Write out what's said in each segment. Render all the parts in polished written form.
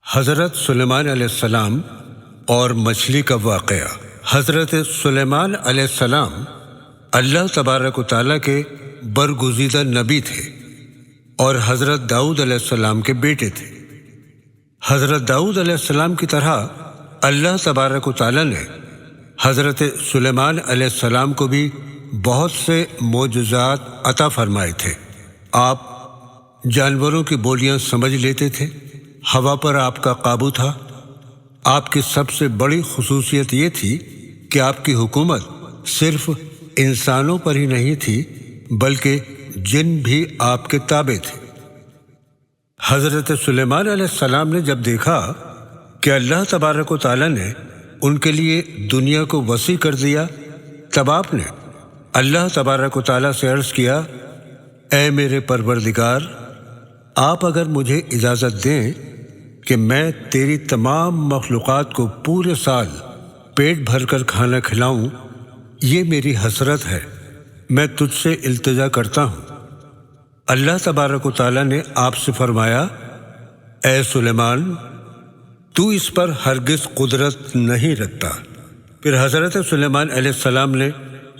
حضرت سلیمان علیہ السلام اور مچھلی کا واقعہ۔ حضرت سلیمان علیہ السلام اللہ تبارک و تعالیٰ کے برگزیدہ نبی تھے اور حضرت داؤد علیہ السلام کے بیٹے تھے۔ حضرت داؤد علیہ السلام کی طرح اللہ تبارک و تعالیٰ نے حضرت سلیمان علیہ السلام کو بھی بہت سے معجزات عطا فرمائے تھے۔ آپ جانوروں کی بولیاں سمجھ لیتے تھے، ہوا پر آپ کا قابو تھا۔ آپ کی سب سے بڑی خصوصیت یہ تھی کہ آپ کی حکومت صرف انسانوں پر ہی نہیں تھی بلکہ جن بھی آپ کے تابع تھے۔ حضرت سلیمان علیہ السلام نے جب دیکھا کہ اللہ تبارک و تعالیٰ نے ان کے لیے دنیا کو وسیع کر دیا، تب آپ نے اللہ تبارک و تعالیٰ سے عرض کیا، اے میرے پروردگار، آپ اگر مجھے اجازت دیں کہ میں تیری تمام مخلوقات کو پورے سال پیٹ بھر کر کھانا کھلاؤں، یہ میری حسرت ہے، میں تجھ سے التجا کرتا ہوں۔ اللہ تبارک و تعالیٰ نے آپ سے فرمایا، اے سلیمان، تو اس پر ہرگز قدرت نہیں رکھتا۔ پھر حضرت سلیمان علیہ السلام نے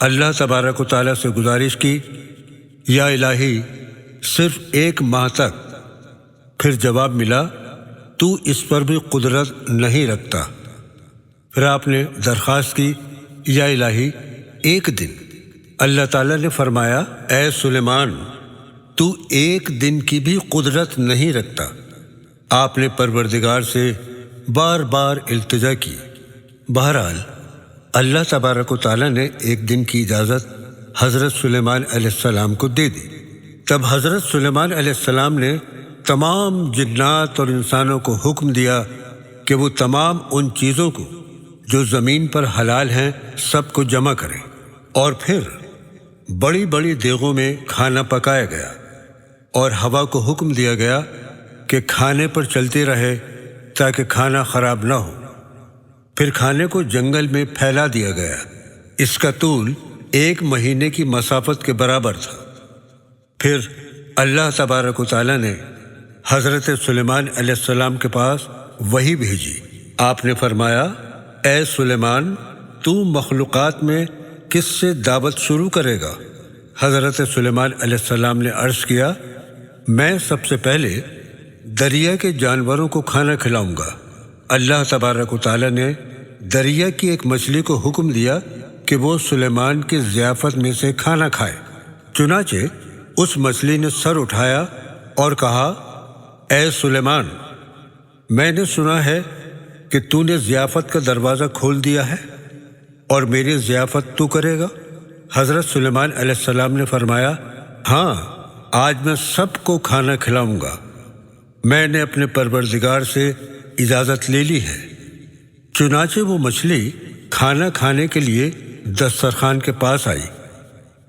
اللہ تبارک و تعالیٰ سے گزارش کی، یا الہی، صرف 1 ماہ تک۔ پھر جواب ملا، تو اس پر بھی قدرت نہیں رکھتا۔ پھر آپ نے درخواست کی، یا الہی، 1 دن۔ اللہ تعالیٰ نے فرمایا، اے سلیمان، تو 1 دن کی بھی قدرت نہیں رکھتا۔ آپ نے پروردگار سے بار بار التجا کی۔ بہرحال اللہ تبارک و تعالیٰ نے 1 دن کی اجازت حضرت سلیمان علیہ السلام کو دے دی۔ تب حضرت سلیمان علیہ السلام نے تمام جنات اور انسانوں کو حکم دیا کہ وہ تمام ان چیزوں کو جو زمین پر حلال ہیں سب کو جمع کریں، اور پھر بڑی بڑی دیگوں میں کھانا پکایا گیا اور ہوا کو حکم دیا گیا کہ کھانے پر چلتے رہے تاکہ کھانا خراب نہ ہو۔ پھر کھانے کو جنگل میں پھیلا دیا گیا۔ اس کا طول 1 مہینے کی مسافت کے برابر تھا۔ پھر اللہ تبارک و تعالیٰ نے حضرت سلیمان علیہ السلام کے پاس وحی بھیجی۔ آپ نے فرمایا، اے سلیمان، تو مخلوقات میں کس سے دعوت شروع کرے گا؟ حضرت سلیمان علیہ السلام نے عرض کیا، میں سب سے پہلے دریا کے جانوروں کو کھانا کھلاؤں گا۔ اللہ تبارک و تعالیٰ نے دریا کی ایک مچھلی کو حکم دیا کہ وہ سلیمان کی ضیافت میں سے کھانا کھائے۔ چنانچہ اس مچھلی نے سر اٹھایا اور کہا، اے سلیمان، میں نے سنا ہے کہ تو نے ضیافت کا دروازہ کھول دیا ہے اور میری ضیافت تو کرے گا۔ حضرت سلیمان علیہ السلام نے فرمایا، ہاں، آج میں سب کو کھانا کھلاؤں گا۔ میں نے اپنے پروردگار سے اجازت لے لی ہے۔ چنانچہ وہ مچھلی کھانا کھانے کے لیے دسترخوان کے پاس آئی۔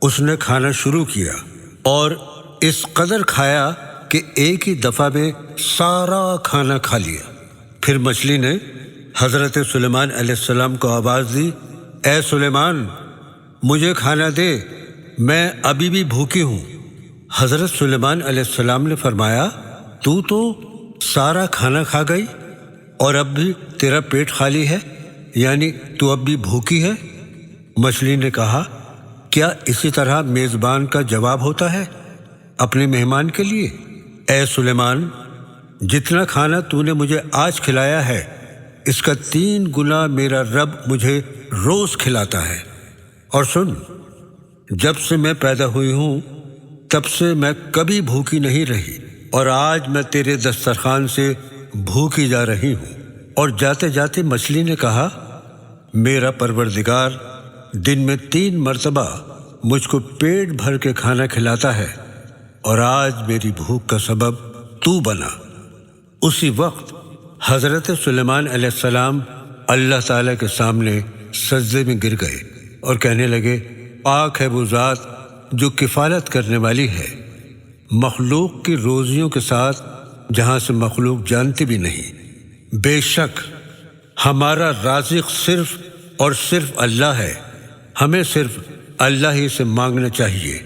اس نے کھانا شروع کیا اور اس قدر کھایا کہ ایک ہی دفعہ میں سارا کھانا کھا لیا۔ پھر مچھلی نے حضرت سلیمان علیہ السلام کو آواز دی، اے سلیمان، مجھے کھانا دے، میں ابھی بھی بھوکی ہوں۔ حضرت سلیمان علیہ السلام نے فرمایا، تو سارا کھانا کھا گئی اور اب بھی تیرا پیٹ خالی ہے، یعنی تو اب بھی بھوکی ہے؟ مچھلی نے کہا، کیا اسی طرح میزبان کا جواب ہوتا ہے اپنے مہمان کے لیے؟ اے سلیمان، جتنا کھانا تو نے مجھے آج کھلایا ہے اس کا 3 گنا میرا رب مجھے روز کھلاتا ہے۔ اور سن، جب سے میں پیدا ہوئی ہوں تب سے میں کبھی بھوکی نہیں رہی، اور آج میں تیرے دسترخوان سے بھوکی جا رہی ہوں۔ اور جاتے جاتے مچھلی نے کہا، میرا پروردگار دن میں 3 مرتبہ مجھ کو پیٹ بھر کے کھانا کھلاتا ہے، اور آج میری بھوک کا سبب تو بنا۔ اسی وقت حضرت سلیمان علیہ السلام اللہ تعالیٰ کے سامنے سجدے میں گر گئے اور کہنے لگے، پاک ہے وہ ذات جو کفالت کرنے والی ہے مخلوق کی روزیوں کے ساتھ جہاں سے مخلوق جانتی بھی نہیں۔ بے شک ہمارا رازق صرف اور صرف اللہ ہے، ہمیں صرف اللہ ہی سے مانگنا چاہیے۔